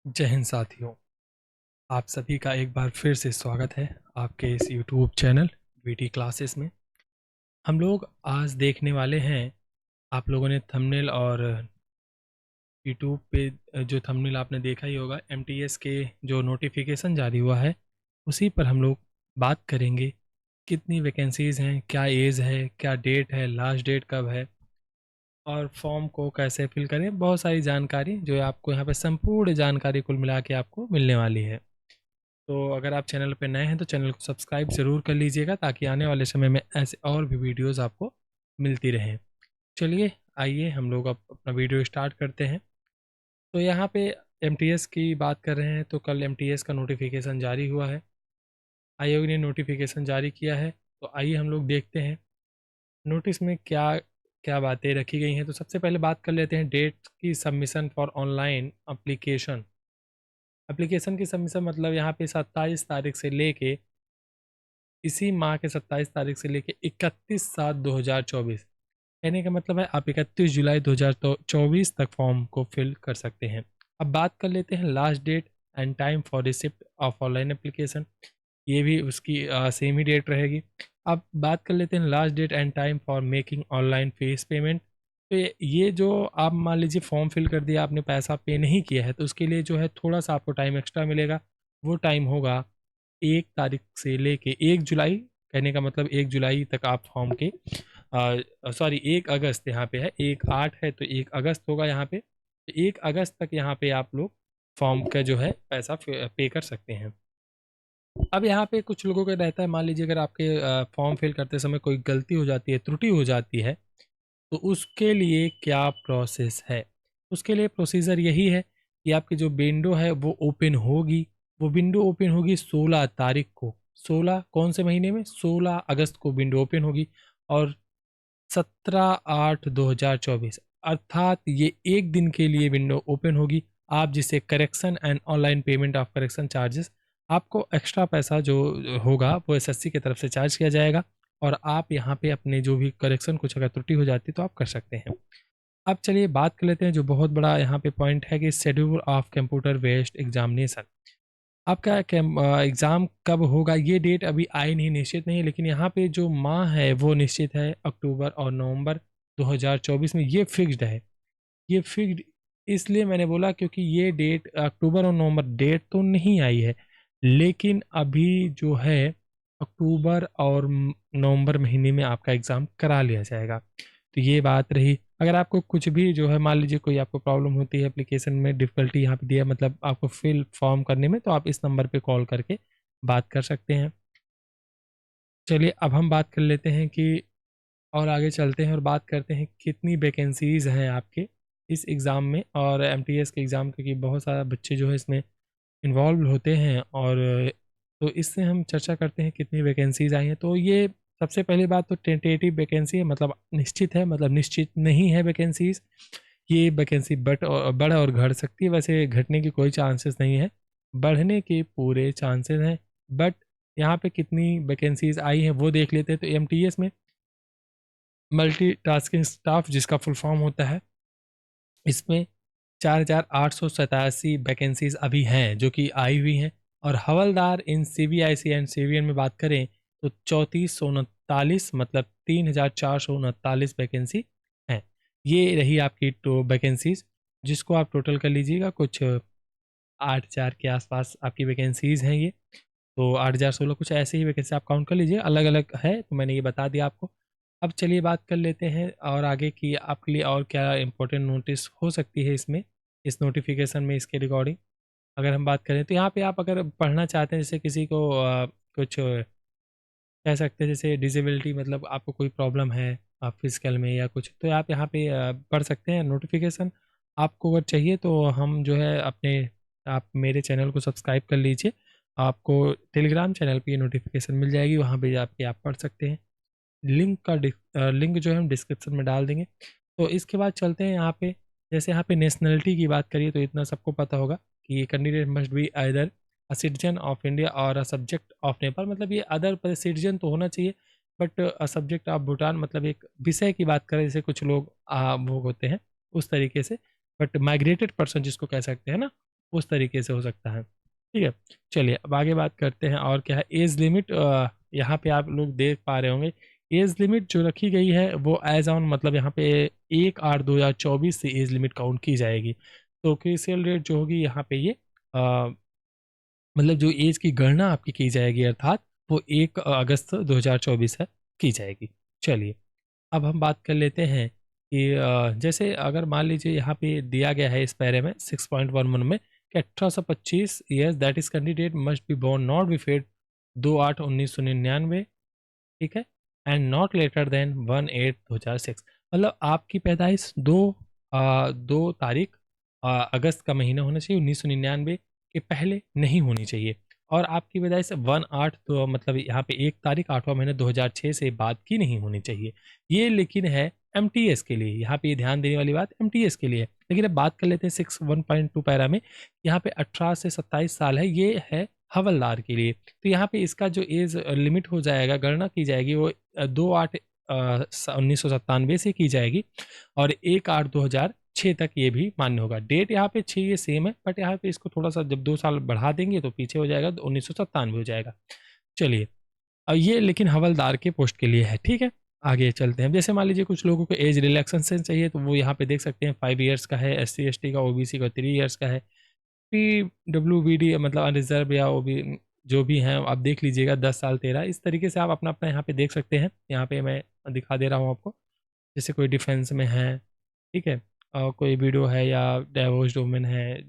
जय हिंद साथियों। आप सभी का एक बार फिर से स्वागत है आपके इस यूट्यूब चैनल वीटी क्लासेस में। हम लोग आज देखने वाले हैं, आप लोगों ने थंबनेल और यूट्यूब पे जो थंबनेल आपने देखा ही होगा, एमटीएस के जो नोटिफिकेशन जारी हुआ है उसी पर हम लोग बात करेंगे। कितनी वैकेंसीज़ हैं, क्या एज है, क्या डेट है, लास्ट डेट कब है और फॉर्म को कैसे फिल करें, बहुत सारी जानकारी जो है आपको यहाँ पे संपूर्ण जानकारी कुल मिला के आपको मिलने वाली है। तो अगर आप चैनल पे नए हैं तो चैनल को सब्सक्राइब ज़रूर कर लीजिएगा ताकि आने वाले समय में ऐसे और भी वीडियोस आपको मिलती रहें। चलिए आइए हम लोग अब अपना वीडियो स्टार्ट करते हैं। तो यहाँ पे एमटीएस की बात कर रहे हैं तो कल एमटीएस का नोटिफिकेशन जारी हुआ है, आयोग ने नोटिफिकेशन जारी किया है। तो आइए हम लोग देखते हैं नोटिस में क्या क्या बातें रखी गई हैं। तो सबसे पहले बात कर लेते हैं डेट की। Submission for online application, application की सबमिशन मतलब यहाँ पे 27 तारीख से लेके इसी माह के 27 तारीख से लेके 31/7/2024, कहने का मतलब है आप 31 जुलाई 2024 तक फॉर्म को फिल कर सकते हैं। अब बात कर लेते हैं last date and time for receipt of online application, ये भी उसकी सेम ही डेट रहेगी। अब बात कर लेते हैं last date and time for making online fees payment. तो ये जो आप मान लीजिए फॉर्म फिल कर दिया, आपने पैसा पे नहीं किया है तो उसके लिए जो है थोड़ा सा आपको टाइम एक्स्ट्रा मिलेगा। वो टाइम होगा 1 तारीख से लेके 1 जुलाई, कहने का मतलब 1 जुलाई तक आप फॉर्म के 1 अगस्त यहाँ पे है, 1/8 है तो 1 अगस्त होगा यहाँ पे। तो 1 अगस्त तक यहाँ पे आप लोग फॉर्म का जो है पैसा पे कर सकते हैं। अब यहाँ पे कुछ लोगों का रहता है, मान लीजिए अगर आपके फॉर्म फिल करते समय कोई गलती हो जाती है, त्रुटि हो जाती है, तो उसके लिए क्या प्रोसेस है। उसके लिए प्रोसीजर यही है कि आपकी जो विंडो है वो ओपन होगी। वो विंडो ओपन होगी 16 तारीख को। 16 कौन से महीने में, 16 अगस्त को विंडो ओपन होगी और 17/8/2024 अर्थात ये एक दिन के लिए विंडो ओपन होगी। आप जिसे correction and online payment of correction charges, आपको एक्स्ट्रा पैसा जो होगा वो एसएससी की तरफ से चार्ज किया जाएगा और आप यहाँ पे अपने जो भी करेक्शन कुछ अगर त्रुटि हो जाती है तो आप कर सकते हैं। अब चलिए बात कर लेते हैं जो बहुत बड़ा यहाँ पे पॉइंट है कि schedule of computer based examination. आपका एग्ज़ाम कब होगा ये डेट अभी आई नहीं, निश्चित नहीं है, लेकिन यहाँ पे जो माह है वो निश्चित है, अक्टूबर और नवंबर 2024 में ये फिक्स्ड है। ये फिक्स्ड इसलिए मैंने बोला क्योंकि ये डेट अक्टूबर और नवंबर डेट तो नहीं आई है, लेकिन अभी जो है अक्टूबर और नवंबर महीने में आपका एग्ज़ाम करा लिया जाएगा। तो ये बात रही। अगर आपको कुछ भी जो है मान लीजिए कोई आपको प्रॉब्लम होती है एप्लीकेशन में, डिफ़िकल्टी यहाँ पे दिया मतलब आपको फिल फॉर्म करने में, तो आप इस नंबर पे कॉल करके बात कर सकते हैं। चलिए अब हम बात कर लेते हैं कि और आगे चलते हैं और बात करते हैं कितनी वैकेंसीज़ हैं आपके इस एग्ज़ाम में और एमटीएस के एग्ज़ाम, क्योंकि बहुत सारे बच्चे जो है इसमें इन्वॉल्व होते हैं। और तो इससे हम चर्चा करते हैं कितनी वैकेंसीज़ आई हैं। तो ये सबसे पहली बात तो टेंटेटिव वैकेंसी है, मतलब निश्चित है, मतलब निश्चित नहीं है वैकेंसीज़। ये वैकेंसी बढ़ और घट सकती है, वैसे घटने की कोई चांसेस नहीं है, बढ़ने के पूरे चांसेस हैं। बट यहाँ पे कितनी वैकेंसीज़ आई हैं वो देख लेते हैं। तो एमटीएस में मल्टीटास्किंग स्टाफ जिसका फुल फॉर्म होता है, इसमें 4,887 वैकेंसीज अभी हैं जो कि आई हुई हैं। और हवलदार इन सीबीआईसी एंड सीवीएन में बात करें तो 3439 मतलब 3,439 वैकेंसी हैं। ये रही आपकी तो वैकेंसीज, जिसको आप टोटल कर लीजिएगा, कुछ 8,000 के आसपास आपकी वैकेंसीज हैं ये। तो 8,016 कुछ ऐसे ही वैकेंसी आप काउंट कर लीजिए, अलग अलग है तो मैंने ये बता दिया आपको। अब चलिए बात कर लेते हैं और आगे की आपके लिए और क्या इंपॉर्टेंट नोटिस हो सकती है इसमें, इस नोटिफिकेशन में, इसके रिगार्डिंग अगर हम बात करें तो यहाँ पे आप अगर पढ़ना चाहते हैं, जैसे किसी को कुछ कह सकते हैं जैसे डिसेबिलिटी, मतलब आपको कोई प्रॉब्लम है फिजिकल में या कुछ, तो आप यहाँ पे पढ़ सकते हैं नोटिफिकेशन। आपको अगर चाहिए तो हम जो है अपने, आप मेरे चैनल को सब्सक्राइब कर लीजिए, आपको टेलीग्राम चैनल पे ये नोटिफिकेशन मिल जाएगी, वहाँ पे जाके आप पढ़ सकते हैं। लिंक जो है हम डिस्क्रिप्शन में डाल देंगे। तो इसके बाद चलते हैं यहाँ पे, जैसे यहाँ पे नेशनलिटी की बात करिए तो इतना सबको पता होगा कि candidate must be either a citizen of India और अ सब्जेक्ट ऑफ नेपाल, मतलब ये अदर सिटीजन तो होना चाहिए, but a subject of Bhutan, मतलब एक विषय की बात करें जैसे कुछ लोग वो होते हैं उस तरीके से, बट माइग्रेटेड पर्सन जिसको कह सकते हैं ना, उस तरीके से हो सकता है। ठीक है, चलिए अब आगे बात करते हैं और क्या है एज लिमिट। यहाँ पे आप लोग देख पा रहे होंगे एज लिमिट जो रखी गई है वो एज ऑन मतलब यहाँ पे 1/8/2024 से एज लिमिट काउंट की जाएगी। तो क्रिसियल रेट जो होगी यहाँ पे ये मतलब जो एज की गणना आपकी की जाएगी अर्थात वो 1 अगस्त 2024 है की जाएगी। चलिए अब हम बात कर लेते हैं कि जैसे अगर मान लीजिए यहाँ पे दिया गया है इस पैरे में 6.11 में कि 1825 years that is candidate must be born not before 2/8/1999, ठीक है, एंड नॉट लेटर देन 1/8/2006। मतलब आपकी पैदाइश 2 तारीख अगस्त का महीना होना चाहिए 1999 के पहले नहीं होनी चाहिए, और आपकी पैदाइश 1/8 तो मतलब यहाँ पे 1 तारीख 8वां महीना 2006 से बाद की नहीं होनी चाहिए। ये लेकिन है एमटीएस के लिए, यहाँ पे ध्यान देने वाली बात एमटीएस के लिए है। लेकिन अब बात कर लेते हैं 6(1.2) पैरा में, यहाँ पे 18 से 27 साल है, ये है हवलदार के लिए। तो यहाँ पे इसका जो एज लिमिट हो जाएगा गणना की जाएगी वो 2/8/1997 से की जाएगी और 1/8/2006 तक ये भी मान्य होगा। डेट यहाँ पे 6 ये सेम है, बट यहाँ पे इसको थोड़ा सा जब 2 साल बढ़ा देंगे तो पीछे हो जाएगा, तो 1997 हो जाएगा। चलिए ये लेकिन हवलदार के पोस्ट के लिए है, ठीक है। आगे चलते हैं, जैसे मान लीजिए कुछ लोगों को एज रिलैक्सेशन चाहिए तो वो यहाँ पे देख सकते हैं 5 ईयर्स का है, SC ST का, OBC का 3 ईयर्स का है, PWBD मतलब अनरिजर्व या ओबी जो भी हैं आप देख लीजिएगा 10 साल 13, इस तरीके से आप अपना अपना यहाँ पे देख सकते हैं। यहाँ पे मैं दिखा दे रहा हूँ आपको, जैसे कोई डिफेंस में है, ठीक है, और कोई वीडियो है या डाइवोर्स वुमेन है,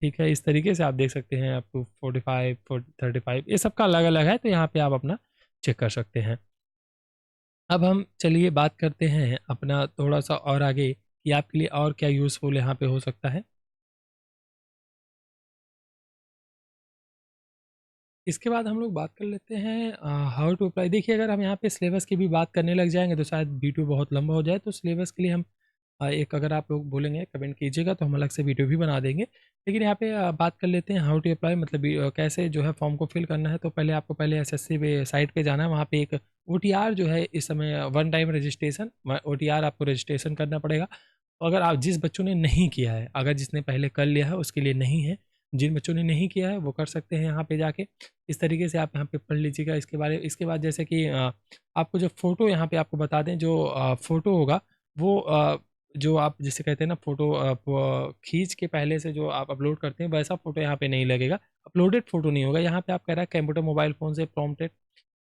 ठीक है, इस तरीके से आप देख सकते हैं। अप टू 45 35 ये सबका अलग अलग है, तो यहाँ पे आप अपना चेक कर सकते हैं। अब हम चलिए बात करते हैं अपना थोड़ा सा और आगे कि आपके लिए और क्या यूज़फुल यहाँ पे हो सकता है। इसके बाद हम लोग बात कर लेते हैं हाउ टू अप्लाई। देखिए अगर हम यहाँ पे सिलेबस की भी बात करने लग जाएंगे तो शायद वीडियो बहुत लंबा हो जाए, तो सिलेबस के लिए हम एक अगर आप लोग बोलेंगे कमेंट कीजिएगा तो हम अलग से वीडियो भी बना देंगे। लेकिन यहाँ पे बात कर लेते हैं हाउ टू अप्लाई, मतलब कैसे जो है फॉर्म को फिल करना है। तो पहले आपको पहले एसएससी पे साइट पे जाना है, वहाँ पे एक OTR जो है इस समय वन टाइम रजिस्ट्रेशन OTR आपको रजिस्ट्रेशन करना पड़ेगा। तो अगर आप जिस बच्चों ने नहीं किया है, अगर जिसने पहले कर लिया है उसके लिए नहीं है, जिन बच्चों ने नहीं किया है वो कर सकते हैं यहाँ पे जाके। इस तरीके से आप यहाँ पे पढ़ लीजिएगा इसके बारे। इसके बाद जैसे कि आपको जो फ़ोटो यहाँ पे आपको बता दें, जो फ़ोटो होगा वो जो आप जिसे कहते हैं ना फ़ोटो खींच के पहले से जो आप अपलोड करते हैं वैसा फ़ोटो यहाँ पे नहीं लगेगा, अपलोडेड फ़ोटो नहीं होगा। यहाँ पे आप कह रहा है कंप्यूटर मोबाइल फ़ोन से prompted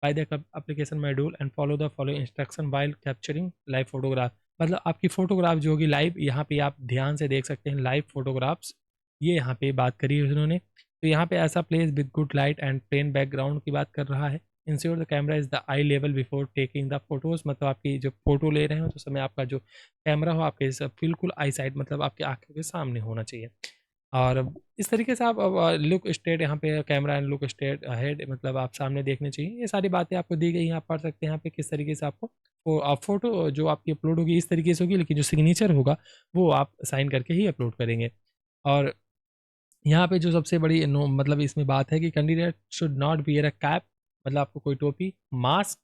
by the application module and follow the following instruction while capturing live photograph. मतलब आपकी फ़ोटोग्राफ जो होगी लाइव, यहाँ पे आप ध्यान से देख सकते हैं लाइव फोटोग्राफ्स, ये यहाँ पे बात करी है उन्होंने। तो यहाँ पे ऐसा place with good light and plain background की बात कर रहा है। Ensure the camera is the eye level before taking the photos, मतलब आपकी जो फोटो ले रहे हो तो समय आपका जो कैमरा हो आपके बिल्कुल आई साइड मतलब आपकी आंखों के सामने होना चाहिए। और इस तरीके से आप लुक स्ट्रेट यहाँ पे camera and look straight ahead, मतलब आप सामने देखने चाहिए। ये सारी बातें आपको दी गई हैं, आप पढ़ सकते हैं यहाँ पे किस तरीके से आपको फ़ोटो जो आपकी अपलोड होगी इस तरीके से होगी, लेकिन जो सिग्नेचर होगा वो आप साइन करके ही अपलोड करेंगे। और यहाँ पे जो सबसे बड़ी नो मतलब इसमें बात है कि candidate should not wear a cap, मतलब आपको कोई टोपी, मास्क,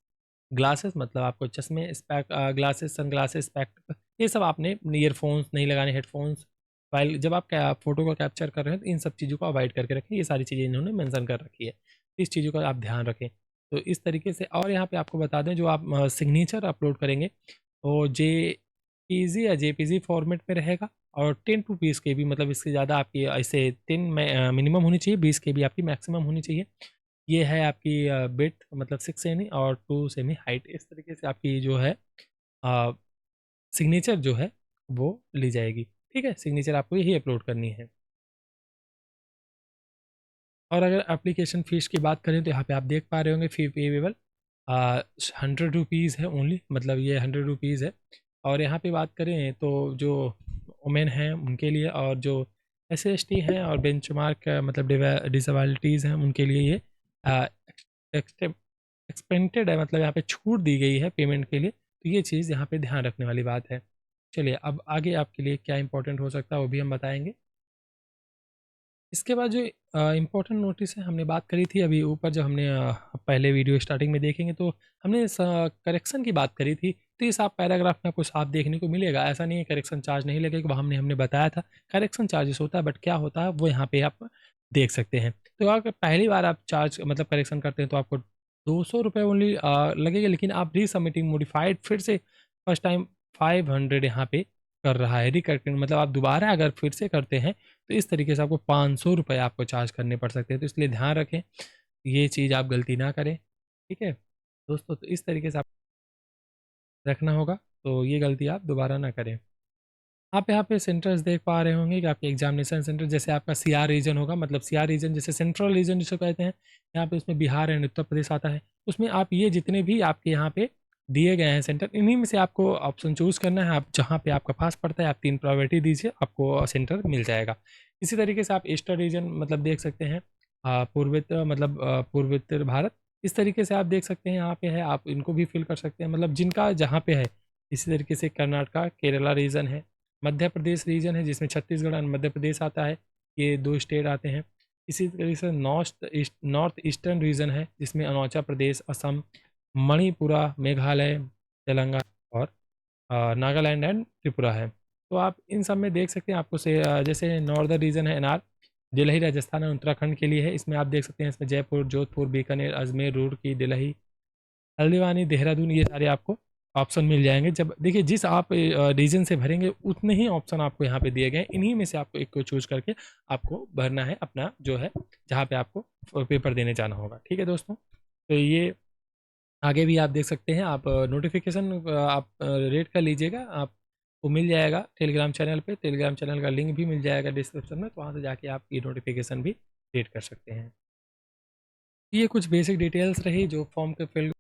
ग्लासेस मतलब आपको चश्मे, spec glasses, sunglasses, specs, ये सब आपने ईयरफोन्स नहीं लगाने, हेडफोन्स। फाइल जब आप फ़ोटो को कैप्चर कर रहे हैं तो इन सब चीज़ों को अवॉइड करके रखें, ये सारी चीज़ें इन्होंने मेंशन कर रखी है, इस चीज़ों का आप ध्यान रखें। तो इस तरीके से, और यहाँ पे आपको बता दें जो आप सिग्नेचर अपलोड करेंगे तो JPG या JPG फॉर्मेट में रहेगा, और 10 टू 20 KB, मतलब इससे ज़्यादा आपकी ऐसे 10 में मिनिमम होनी चाहिए, 20 KB आपकी मैक्सिमम होनी चाहिए। ये है आपकी विड्थ मतलब 6 सेमी और 2 सेमी हाइट, इस तरीके से आपकी जो है सिग्नेचर जो है वो ली जाएगी। ठीक है, सिग्नेचर आपको यही अपलोड करनी है। और अगर एप्लीकेशन फ़ीस की बात करें तो यहाँ पे आप देख पा रहे होंगे फ़ी पेएबल 100 रुपीज़ है ओनली, मतलब ये 100 रुपीज़ है। और यहाँ पे बात करें तो जो वुमेन हैं उनके लिए, और जो SC ST हैं और बेंचमार्क मतलब डिसेबिलिटीज़ हैं उनके लिए ये एक्सपेंटेड है, मतलब यहाँ पे छूट दी गई है पेमेंट के लिए। तो ये चीज़ यहाँ पे ध्यान रखने वाली बात है। चलिए अब आगे आपके लिए क्या इंपॉर्टेंट हो सकता है वो भी हम बताएंगे। इसके बाद जो इम्पोर्टेंट नोटिस है, हमने बात करी थी अभी ऊपर, जब हमने पहले वीडियो स्टार्टिंग में देखेंगे तो हमने करेक्शन की बात करी थी। तो ये साफ पैराग्राफ में आपको साफ देखने को मिलेगा, ऐसा नहीं है करेक्शन चार्ज नहीं लगेगा, वह हमने बताया था करेक्शन चार्जेस होता है, बट क्या होता है वो यहाँ पे आप देख सकते हैं। तो अगर पहली बार आप चार्ज मतलब करेक्शन करते हैं तो आपको 200 रुपये ओनली लगेगा, लेकिन आप रीसबमिटिंग मोडिफाइड फिर से फर्स्ट टाइम 500 यहाँ पे कर रहा है रिकरेक्टिंग, मतलब आप दोबारा अगर फिर से करते हैं तो इस तरीके से आपको 500 रुपये आपको चार्ज करने पड़ सकते हैं। तो इसलिए ध्यान रखें, ये चीज़ आप गलती ना करें, ठीक है दोस्तों। तो इस तरीके से आप रखना होगा, तो ये गलती आप दोबारा ना करें। आप यहाँ पे सेंटर्स देख पा रहे होंगे कि आपके एग्जामिनेशन सेंटर, जैसे आपका सीआर रीजन होगा, मतलब सीआर रीजन जैसे सेंट्रल रीजन जिसको कहते हैं, यहाँ पे उसमें बिहार एंड उत्तर प्रदेश आता है। उसमें आप ये जितने भी आपके यहाँ पे दिए गए हैं सेंटर, इन्हीं में से आपको ऑप्शन चूज़ करना है। आप जहाँ पे आपका पास पड़ता है आप 3 प्रायोरिटी दीजिए, आपको सेंटर मिल जाएगा। इसी तरीके से आप ईस्टर्न रीजन मतलब देख सकते हैं, पूर्वोत्तर मतलब पूर्वोत्तर भारत, इस तरीके से आप देख सकते हैं यहाँ पे है, आप इनको भी फिल कर सकते हैं, मतलब जिनका जहाँ पे है। इसी तरीके से कर्नाटका केरला रीजन है, मध्य प्रदेश रीजन है जिसमें छत्तीसगढ़ और मध्य प्रदेश आता है, ये 2 स्टेट आते हैं। इसी तरीके से नॉर्थ ईस्टर्न रीजन है जिसमें अरुणाचल प्रदेश, असम, मणिपुरा, मेघालय, तेलंगाना और नागालैंड एंड त्रिपुरा है। तो आप इन सब में देख सकते हैं, आपको से जैसे नॉर्दर्न रीजन है एनआर, दिल्ली, राजस्थान और उत्तराखंड के लिए है। इसमें आप देख सकते हैं, इसमें जयपुर, जोधपुर, बीकानेर, अजमेर, रुड़की, दिल्ली, हल्द्वानी, देहरादून, ये सारे आपको ऑप्शन मिल जाएंगे। जब देखिए जिस आप रीजन से भरेंगे उतने ही ऑप्शन आपको यहाँ पे दिए गए हैं, इन्हीं में से आपको एक को चूज करके आपको भरना है अपना जो है जहाँ पे आपको पेपर देने जाना होगा, ठीक है दोस्तों। तो ये आगे भी आप देख सकते हैं, आप नोटिफिकेशन आप रेड कर लीजिएगा, आपको मिल जाएगा टेलीग्राम चैनल पे, टेलीग्राम चैनल का लिंक भी मिल जाएगा डिस्क्रिप्शन में, तो वहाँ से जाके आप ये नोटिफिकेशन भी रेड कर सकते हैं। ये कुछ बेसिक डिटेल्स रही जो फॉर्म के फिल